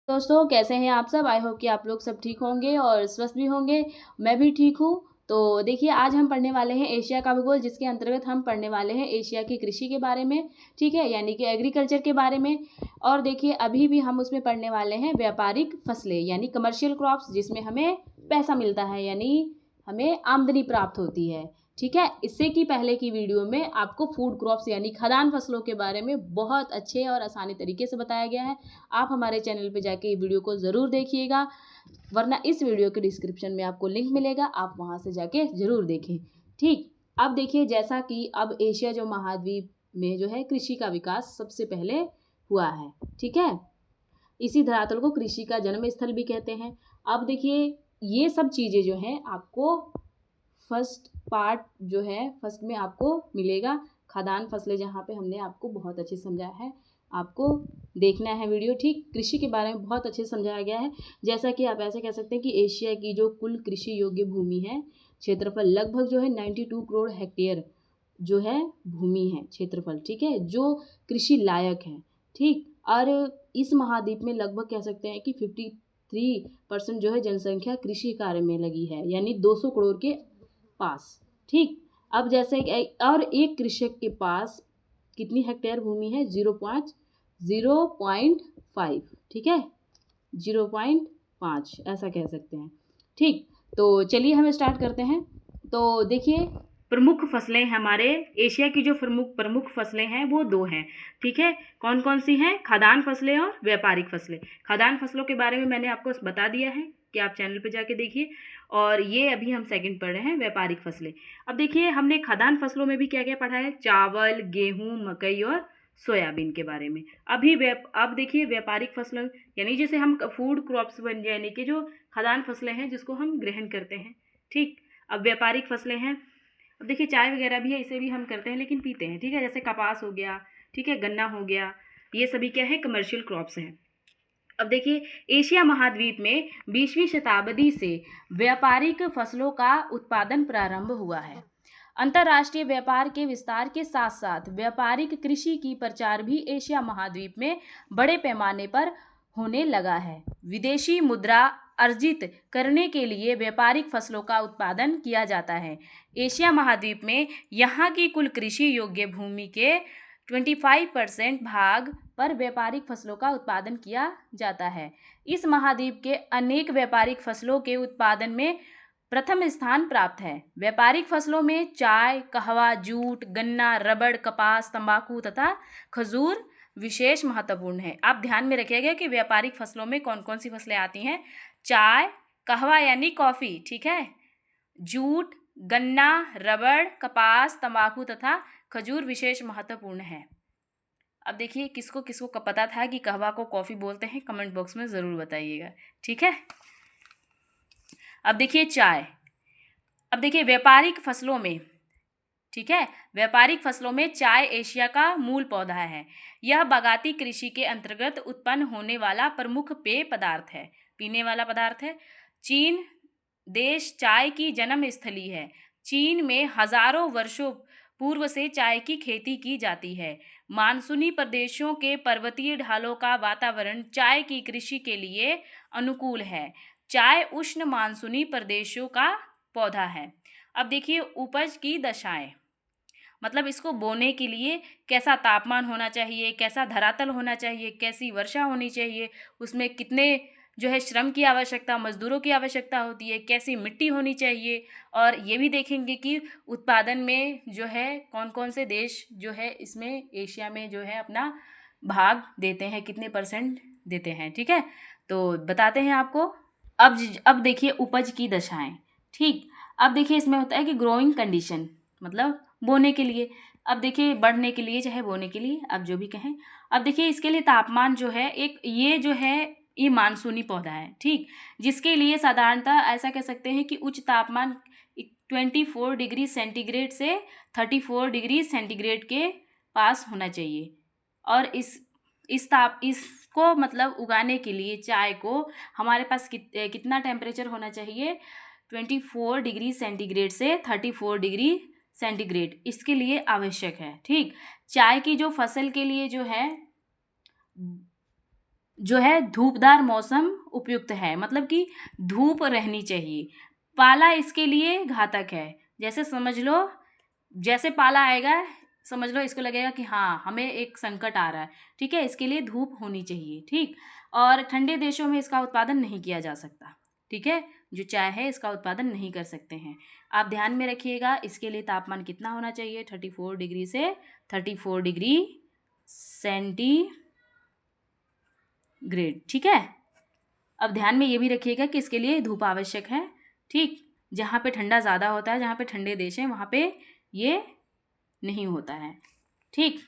दोस्तों कैसे हैं आप सब? आई होप कि आप लोग सब ठीक होंगे और स्वस्थ भी होंगे। मैं भी ठीक हूँ। तो देखिए आज हम पढ़ने वाले हैं एशिया का भूगोल, जिसके अंतर्गत हम पढ़ने वाले हैं एशिया की कृषि के बारे में, ठीक है? यानी कि एग्रीकल्चर के बारे में। और देखिए अभी भी हम उसमें पढ़ने वाले हैं व्यापारिक फसलें यानी कमर्शियल क्रॉप्स, जिसमें हमें पैसा मिलता है यानी हमें आमदनी प्राप्त होती है, ठीक है? इससे की पहले की वीडियो में आपको फूड क्रॉप्स यानी खाद्यान्न फसलों के बारे में बहुत अच्छे और आसानी तरीके से बताया गया है। आप हमारे चैनल पे जाके ये वीडियो को ज़रूर देखिएगा, वरना इस वीडियो के डिस्क्रिप्शन में आपको लिंक मिलेगा, आप वहाँ से जाके ज़रूर देखें, ठीक? अब देखिए जैसा कि अब एशिया जो महाद्वीप में जो है कृषि का विकास सबसे पहले हुआ है, ठीक है? इसी धरातल को कृषि का जन्म स्थल भी कहते हैं। अब देखिए ये सब चीज़ें जो हैं आपको फर्स्ट पार्ट जो है फर्स्ट में आपको मिलेगा खाद्यान्न फसलें, जहाँ पे हमने आपको बहुत अच्छे से समझाया है। आपको देखना है वीडियो, ठीक? कृषि के बारे में बहुत अच्छे से समझाया गया है। जैसा कि आप ऐसे कह सकते हैं कि एशिया की जो कुल कृषि योग्य भूमि है, क्षेत्रफल लगभग जो है 92 करोड़ हेक्टेयर जो है भूमि है, क्षेत्रफल, ठीक है, जो कृषि लायक है, ठीक? और इस महाद्वीप में लगभग कह सकते हैं कि 53% जो है जनसंख्या कृषि कार्य में लगी है, यानी 200 करोड़ के पास, ठीक? अब जैसे और एक कृषक के पास कितनी हेक्टेयर भूमि है? 0.5, ठीक है, 0.5 ऐसा कह सकते हैं, ठीक? तो चलिए हम स्टार्ट करते हैं। तो देखिए प्रमुख फसलें हमारे एशिया की जो प्रमुख प्रमुख फसलें हैं वो दो हैं, ठीक है? कौन कौन सी हैं? खाद्यान्न फसलें और व्यापारिक फसलें। खाद्यान्न फसलों के बारे में मैंने आपको बता दिया है कि आप चैनल पे जाके देखिए, और ये अभी हम सेकंड पढ़ रहे हैं व्यापारिक फसलें। अब देखिए हमने खाद्यान्न फसलों में भी क्या क्या पढ़ा है? चावल, गेहूँ, मकई और सोयाबीन के बारे में। अब देखिए व्यापारिक फसलों यानी जैसे हम फूड क्रॉप्स बन यानी कि जो खाद्यान्न फसलें हैं जिसको हम ग्रहण करते हैं, ठीक? अब व्यापारिक फसलें हैं, अब देखिए चाय वगैरह भी है, इसे भी हम करते हैं लेकिन पीते हैं, ठीक है? जैसे कपास हो गया, ठीक है, गन्ना हो गया, ये सभी क्या है? कमर्शियल क्रॉप्स हैं। अब देखिए एशिया महाद्वीप में 20वीं शताब्दी से व्यापारिक फसलों का उत्पादन प्रारंभ हुआ है। अंतर्राष्ट्रीय व्यापार के विस्तार के साथ साथ व्यापारिक कृषि की प्रचार भी एशिया महाद्वीप में बड़े पैमाने पर होने लगा है। विदेशी मुद्रा अर्जित करने के लिए व्यापारिक फसलों का उत्पादन किया जाता है। एशिया महाद्वीप में यहाँ की कुल कृषि योग्य भूमि के 25% भाग पर व्यापारिक फसलों का उत्पादन किया जाता है। इस महाद्वीप के अनेक व्यापारिक फसलों के उत्पादन में प्रथम स्थान प्राप्त है। व्यापारिक फसलों में चाय, कहवा, जूट, गन्ना, रबड़, कपास, तंबाकू तथा खजूर विशेष महत्वपूर्ण है। आप ध्यान में रखिएगा कि व्यापारिक फसलों में कौन कौन सी फसलें आती हैं? चाय, कहवा यानी कॉफ़ी, ठीक है, जूट, गन्ना, रबड़, कपास, तंबाकू तथा खजूर विशेष महत्वपूर्ण है। अब देखिए किसको किसको पता था कि कहवा को कॉफ़ी बोलते हैं, कमेंट बॉक्स में ज़रूर बताइएगा, ठीक है? अब देखिए चाय। अब देखिए व्यापारिक फसलों में, ठीक है, व्यापारिक फसलों में चाय एशिया का मूल पौधा है। यह बागाती कृषि के अंतर्गत उत्पन्न होने वाला प्रमुख पेय पदार्थ है, पीने वाला पदार्थ है। चीन देश चाय की जन्म स्थली है। चीन में हजारों वर्षों पूर्व से चाय की खेती की जाती है। मानसूनी प्रदेशों के पर्वतीय ढालों का वातावरण चाय की कृषि के लिए अनुकूल है। चाय उष्ण मानसूनी प्रदेशों का पौधा है। अब देखिए उपज की दशाएं, मतलब इसको बोने के लिए कैसा तापमान होना चाहिए, कैसा धरातल होना चाहिए, कैसी वर्षा होनी चाहिए, उसमें कितने जो है श्रम की आवश्यकता, मजदूरों की आवश्यकता होती है, कैसी मिट्टी होनी चाहिए, और ये भी देखेंगे कि उत्पादन में जो है कौन कौन से देश जो है इसमें एशिया में जो है अपना भाग देते हैं, कितने परसेंट देते हैं, ठीक है? तो बताते हैं आपको। अब देखिए उपज की दशाएं, ठीक? अब देखिए इसमें होता है कि ग्रोइंग कंडीशन, मतलब बोने के लिए, अब देखिए बढ़ने के लिए चाहे बोने के लिए, अब जो भी कहें। अब देखिए इसके लिए तापमान जो है एक ये जो है ये मानसूनी पौधा है, ठीक, जिसके लिए साधारणतः ऐसा कह सकते हैं कि उच्च तापमान 24 डिग्री सेंटीग्रेड से 34 डिग्री सेंटीग्रेड के पास होना चाहिए। और इसको मतलब उगाने के लिए चाय को हमारे पास कितना टेम्परेचर होना चाहिए? 24 डिग्री सेंटीग्रेड से 34 डिग्री सेंटीग्रेड इसके लिए आवश्यक है, ठीक। चाय की जो फसल के लिए जो है जो है धूपदार मौसम उपयुक्त है, मतलब कि धूप रहनी चाहिए। पाला इसके लिए घातक है। जैसे समझ लो, जैसे पाला आएगा समझ लो इसको लगेगा कि हाँ हमें एक संकट आ रहा है, ठीक है। इसके लिए धूप होनी चाहिए, ठीक। और ठंडे देशों में इसका उत्पादन नहीं किया जा सकता, ठीक है। जो चाय है इसका उत्पादन नहीं कर सकते हैं। आप ध्यान में रखिएगा, इसके लिए तापमान कितना होना चाहिए, 34 डिग्री से 34 डिग्री सेंटीग्रेड, ठीक है। अब ध्यान में ये भी रखिएगा कि इसके लिए धूप आवश्यक है, ठीक। जहाँ पे ठंडा ज़्यादा होता है, जहाँ पे ठंडे देश हैं वहाँ पे ये नहीं होता है, ठीक।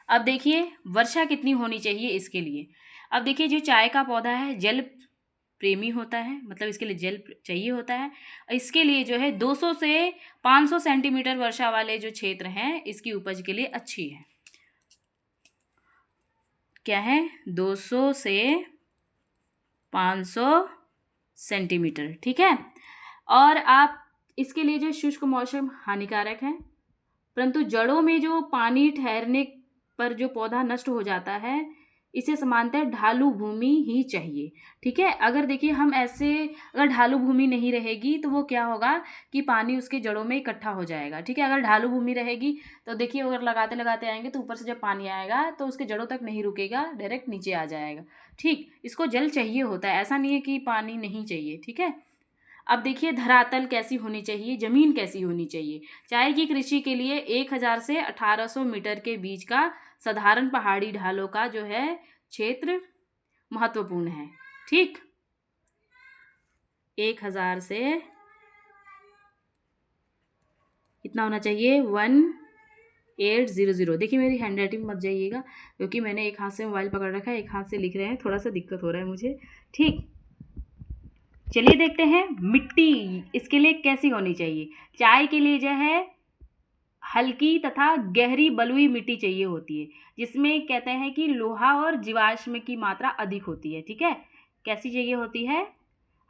अब देखिए वर्षा कितनी होनी चाहिए इसके लिए। अब देखिए जो चाय का पौधा है जल प्रेमी होता है, मतलब इसके लिए जल चाहिए होता है। इसके लिए जो है 200 से 500 सेंटीमीटर वर्षा वाले जो क्षेत्र हैं इसकी उपज के लिए अच्छी है। क्या है, 200 से 500 सेंटीमीटर, ठीक है। और आप इसके लिए जो शुष्क मौसम हानिकारक है, परंतु जड़ों में जो पानी ठहरने पर जो पौधा नष्ट हो जाता है, इसे सामान्यतः ढालू भूमि ही चाहिए, ठीक है। अगर देखिए हम ऐसे, अगर ढालू भूमि नहीं रहेगी तो वो क्या होगा कि पानी उसके जड़ों में इकट्ठा हो जाएगा, ठीक है। अगर ढालू भूमि रहेगी तो देखिए अगर लगाते लगाते आएंगे तो ऊपर से जब पानी आएगा तो उसके जड़ों तक नहीं रुकेगा, डायरेक्ट नीचे आ जाएगा, ठीक। इसको जल चाहिए होता है, ऐसा नहीं है कि पानी नहीं चाहिए, ठीक है। अब देखिए धरातल कैसी होनी चाहिए, ज़मीन कैसी होनी चाहिए। चाय की कृषि के लिए 1000 से 1800 मीटर के बीच का साधारण पहाड़ी ढालों का जो है क्षेत्र महत्वपूर्ण है, ठीक। 1000 से कितना होना चाहिए, 1800। देखिए मेरी हैंड राइटिंग मत जाइएगा, क्योंकि मैंने एक हाथ से मोबाइल पकड़ रखा है, एक हाथ से लिख रहे हैं, थोड़ा सा दिक्कत हो रहा है मुझे, ठीक। चलिए देखते हैं मिट्टी इसके लिए कैसी होनी चाहिए। चाय के लिए जो है हल्की तथा गहरी बलुई मिट्टी चाहिए होती है, जिसमें कहते हैं कि लोहा और जीवाश्म की मात्रा अधिक होती है, ठीक है। कैसी चाहिए होती है,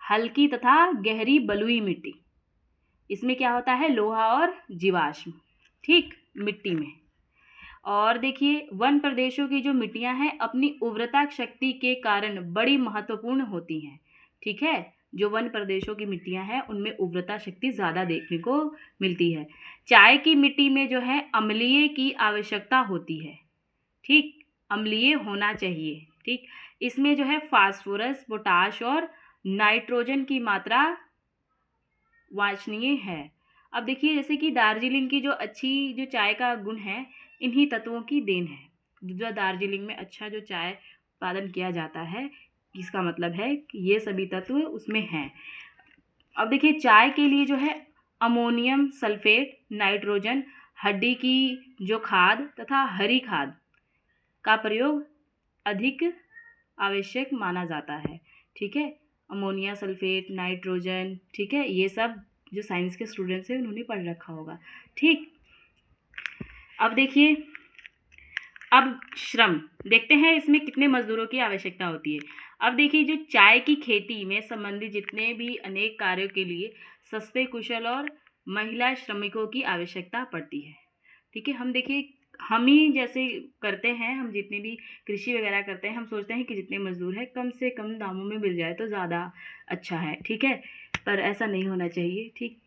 हल्की तथा गहरी बलुई मिट्टी। इसमें क्या होता है, लोहा और जीवाश्म, ठीक, मिट्टी में। और देखिए वन प्रदेशों की जो मिट्टियां हैं अपनी उर्वरता शक्ति के कारण बड़ी महत्वपूर्ण होती हैं, ठीक है। जो वन प्रदेशों की मिट्टियां हैं उनमें उर्वरता शक्ति ज़्यादा देखने को मिलती है। चाय की मिट्टी में जो है अम्लीय की आवश्यकता होती है, ठीक, अम्लीय होना चाहिए, ठीक। इसमें जो है फास्फोरस, पोटाश और नाइट्रोजन की मात्रा वांछनीय है। अब देखिए जैसे कि दार्जिलिंग की जो अच्छी जो चाय का गुण है इन्हीं तत्वों की देन है। जो दार्जिलिंग में अच्छा जो चाय उत्पादन किया जाता है, इसका मतलब है कि ये सभी तत्व उसमें हैं। अब देखिए चाय के लिए जो है अमोनियम सल्फेट, नाइट्रोजन, हड्डी की जो खाद तथा हरी खाद का प्रयोग अधिक आवश्यक माना जाता है, ठीक है। अमोनिया सल्फेट, नाइट्रोजन, ठीक है, ये सब जो साइंस के स्टूडेंट्स हैं उन्होंने पढ़ रखा होगा, ठीक। अब देखिए अब श्रम देखते हैं, इसमें कितने मजदूरों की आवश्यकता होती है। अब देखिए जो चाय की खेती में संबंधित जितने भी अनेक कार्यों के लिए सस्ते, कुशल और महिला श्रमिकों की आवश्यकता पड़ती है, ठीक है। हम देखिए हम ही जैसे करते हैं, हम जितने भी कृषि वगैरह करते हैं हम सोचते हैं कि जितने मजदूर हैं कम से कम दामों में मिल जाए तो ज़्यादा अच्छा है, ठीक है। पर ऐसा नहीं होना चाहिए, ठीक।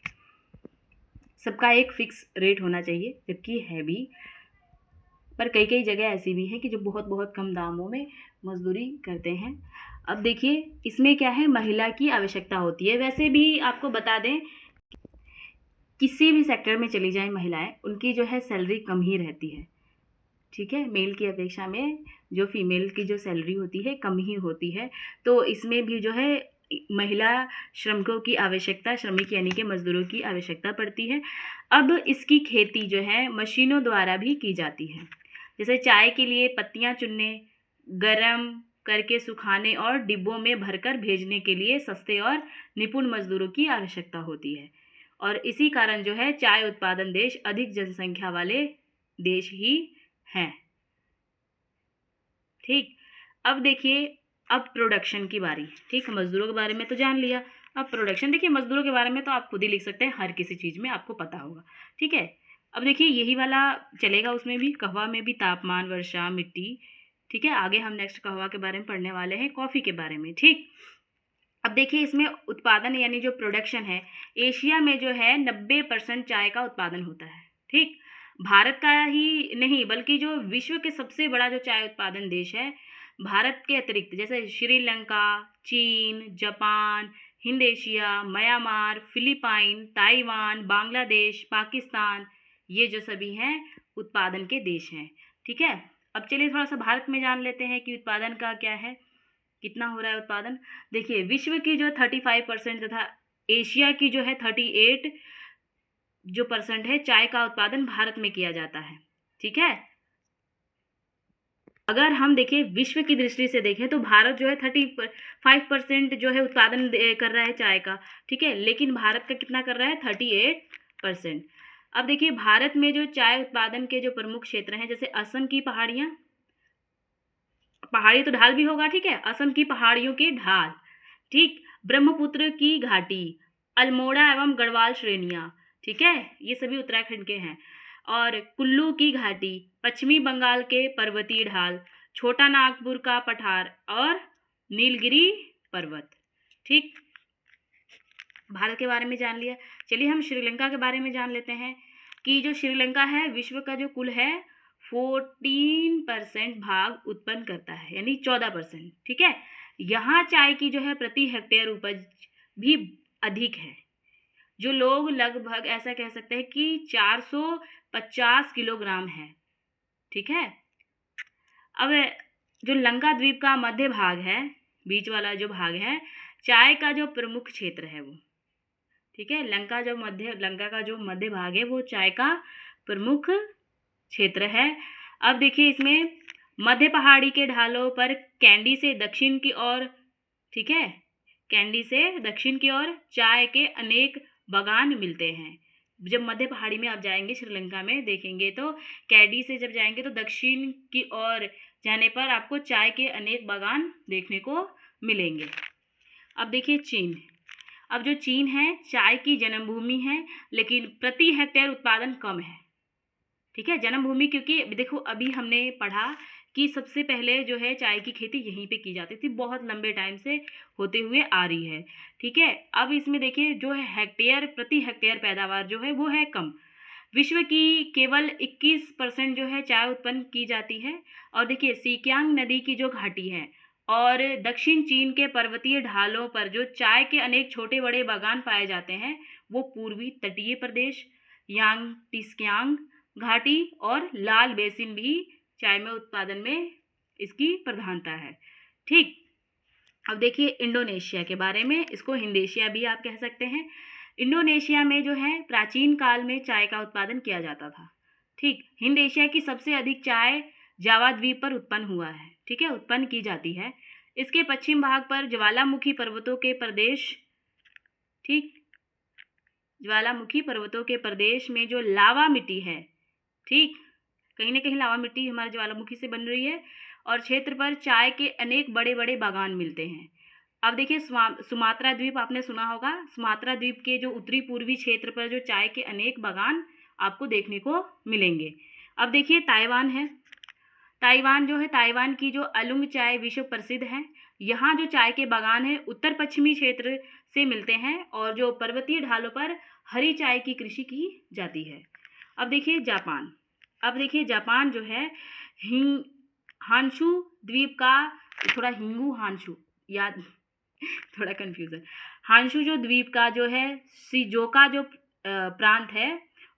सबका एक फिक्स रेट होना चाहिए, जबकि है भी, पर कई कई जगह ऐसी भी हैं कि जो बहुत बहुत कम दामों में मजदूरी करते हैं। अब देखिए इसमें क्या है, महिला की आवश्यकता होती है। वैसे भी आपको बता दें किसी भी सेक्टर में चली जाएं महिलाएं, उनकी जो है सैलरी कम ही रहती है, ठीक है। मेल की अपेक्षा में जो फीमेल की जो सैलरी होती है कम ही होती है। तो इसमें भी जो है महिला श्रमिकों की आवश्यकता, श्रमिक यानी कि मजदूरों की आवश्यकता पड़ती है। अब इसकी खेती जो है मशीनों द्वारा भी की जाती है। जैसे चाय के लिए पत्तियां चुनने, गरम करके सुखाने और डिब्बों में भरकर भेजने के लिए सस्ते और निपुण मजदूरों की आवश्यकता होती है। और इसी कारण जो है चाय उत्पादन देश अधिक जनसंख्या वाले देश ही हैं, ठीक। अब देखिए अब प्रोडक्शन की बारी, ठीक। मजदूरों के बारे में तो जान लिया, अब प्रोडक्शन देखिए मजदूरों के बारे में तो आप खुद ही लिख सकते हैं, हर किसी चीज़ में आपको पता होगा, ठीक है। अब देखिए यही वाला चलेगा, उसमें भी कहवा में भी तापमान, वर्षा, मिट्टी, ठीक है, आगे हम नेक्स्ट कहवा के बारे में पढ़ने वाले हैं, कॉफ़ी के बारे में। ठीक, अब देखिए इसमें उत्पादन यानी जो प्रोडक्शन है, एशिया में जो है 90% चाय का उत्पादन होता है। ठीक, भारत का ही नहीं बल्कि जो विश्व के सबसे बड़ा जो चाय उत्पादन देश है, भारत के अतिरिक्त जैसे श्रीलंका, चीन, Japan, Hind Asia, Myanmar, Philippine, Taiwan, Bangladesh, Pakistan, ये जो सभी हैं उत्पादन के देश हैं। ठीक है, अब चलिए थोड़ा सा भारत में जान लेते हैं कि उत्पादन का क्या है, कितना हो रहा है उत्पादन। देखिए विश्व की जो 35% तथा एशिया की जो है 38 जो % है चाय का उत्पादन भारत में किया जाता है। ठीक है, अगर हम देखें विश्व की दृष्टि से देखें तो भारत जो है 35% जो है उत्पादन कर रहा है चाय का। ठीक है, लेकिन भारत का कितना कर रहा है, 38%। अब देखिए भारत में जो चाय उत्पादन के जो प्रमुख क्षेत्र हैं, जैसे असम की पहाड़ियाँ, पहाड़ी तो ढाल भी होगा, ठीक है, असम की पहाड़ियों की ढाल, ठीक, ब्रह्मपुत्र की घाटी, अल्मोड़ा एवं गढ़वाल श्रेणियाँ, ठीक है, ये सभी उत्तराखंड के हैं, और कुल्लू की घाटी, पश्चिमी बंगाल के पर्वतीय ढाल, छोटा नागपुर का पठार और नीलगिरी पर्वत। ठीक, भारत के बारे में जान लिया। चलिए हम श्रीलंका के बारे में जान लेते हैं कि जो श्रीलंका है विश्व का जो कुल है 14% भाग उत्पन्न करता है, यानी 14%। ठीक है, यहाँ चाय की जो है प्रति हेक्टेयर उपज भी अधिक है, जो लोग लगभग ऐसा कह सकते हैं कि 450 किलोग्राम है। ठीक है, अब जो लंका द्वीप का मध्य भाग है, बीच वाला जो भाग है, चाय का जो प्रमुख क्षेत्र है वो, ठीक है, लंका का जो मध्य भाग है वो चाय का प्रमुख क्षेत्र है। अब देखिए इसमें मध्य पहाड़ी के ढालों पर कैंडी से दक्षिण की ओर, ठीक है, कैंडी से दक्षिण की ओर चाय के अनेक बागान मिलते हैं। जब मध्य पहाड़ी में आप जाएंगे श्रीलंका में देखेंगे तो कैंडी से जब जाएंगे तो दक्षिण की ओर जाने पर आपको चाय के अनेक बागान देखने को मिलेंगे। अब देखिए चीन, अब जो चीन है चाय की जन्मभूमि है, लेकिन प्रति हेक्टेयर उत्पादन कम है। ठीक है, जन्मभूमि क्योंकि देखो अभी हमने पढ़ा कि सबसे पहले जो है चाय की खेती यहीं पे की जाती थी, बहुत लंबे टाइम से होते हुए आ रही है। ठीक है, अब इसमें देखिए जो है प्रति हेक्टेयर पैदावार जो है वो है कम। विश्व की केवल 21% जो है चाय उत्पन्न की जाती है। और देखिए सिकियांग नदी की जो घाटी है और दक्षिण चीन के पर्वतीय ढालों पर जो चाय के अनेक छोटे बड़े बागान पाए जाते हैं वो पूर्वी तटीय प्रदेश, यांगटिस्कियांग घाटी और लाल बेसिन भी चाय में उत्पादन में इसकी प्रधानता है। ठीक, अब देखिए इंडोनेशिया के बारे में, इसको हिंद एशिया भी आप कह सकते हैं। इंडोनेशिया में जो है प्राचीन काल में चाय का उत्पादन किया जाता था। ठीक, हिंद एशिया की सबसे अधिक चाय जावा द्वीप पर उत्पन्न हुआ है। ठीक है, उत्पन्न की जाती है। इसके पश्चिम भाग पर ज्वालामुखी पर्वतों के प्रदेश, ठीक, ज्वालामुखी पर्वतों के प्रदेश में जो लावा मिट्टी है, ठीक, कहीं ना कहीं लावा मिट्टी हमारे ज्वालामुखी से बन रही है, और क्षेत्र पर चाय के अनेक बड़े बड़े बागान मिलते हैं। अब देखिए सुमात्रा द्वीप आपने सुना होगा, सुमात्रा द्वीप के जो उत्तरी पूर्वी क्षेत्र पर जो चाय के अनेक बागान आपको देखने को मिलेंगे। अब देखिए ताइवान है, ताइवान जो है, ताइवान की जो अलुंग चाय विश्व प्रसिद्ध है। यहाँ जो चाय के बागान है उत्तर पश्चिमी क्षेत्र से मिलते हैं और जो पर्वतीय ढालों पर हरी चाय की कृषि की जाती है। अब देखिए जापान, अब देखिए जापान जो है हांशू द्वीप का, थोड़ा हिंगू हांशू याद थोड़ा कन्फ्यूजन, हांशू जो द्वीप का जो है शिजोका जो प्रांत है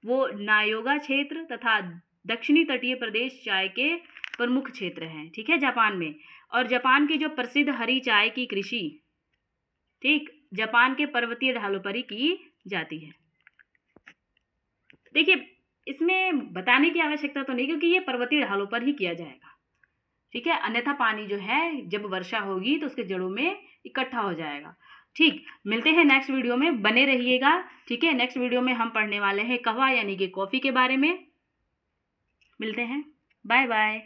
वो नायोगा क्षेत्र तथा दक्षिणी तटीय प्रदेश चाय के प्रमुख क्षेत्र हैं। ठीक है, जापान में। और जापान की जो प्रसिद्ध हरी चाय की कृषि, ठीक, जापान के पर्वतीय ढालों पर ही की जाती है। देखिए इसमें बताने की आवश्यकता तो नहीं क्योंकि ये पर्वतीय ढालों पर ही किया जाएगा। ठीक है, अन्यथा पानी जो है जब वर्षा होगी तो उसके जड़ों में इकट्ठा हो जाएगा। ठीक, मिलते हैं नेक्स्ट वीडियो में, बने रहिएगा। ठीक है, नेक्स्ट वीडियो में हम पढ़ने वाले हैं कहवा यानी कि कॉफ़ी के बारे में। मिलते हैं, बाय बाय।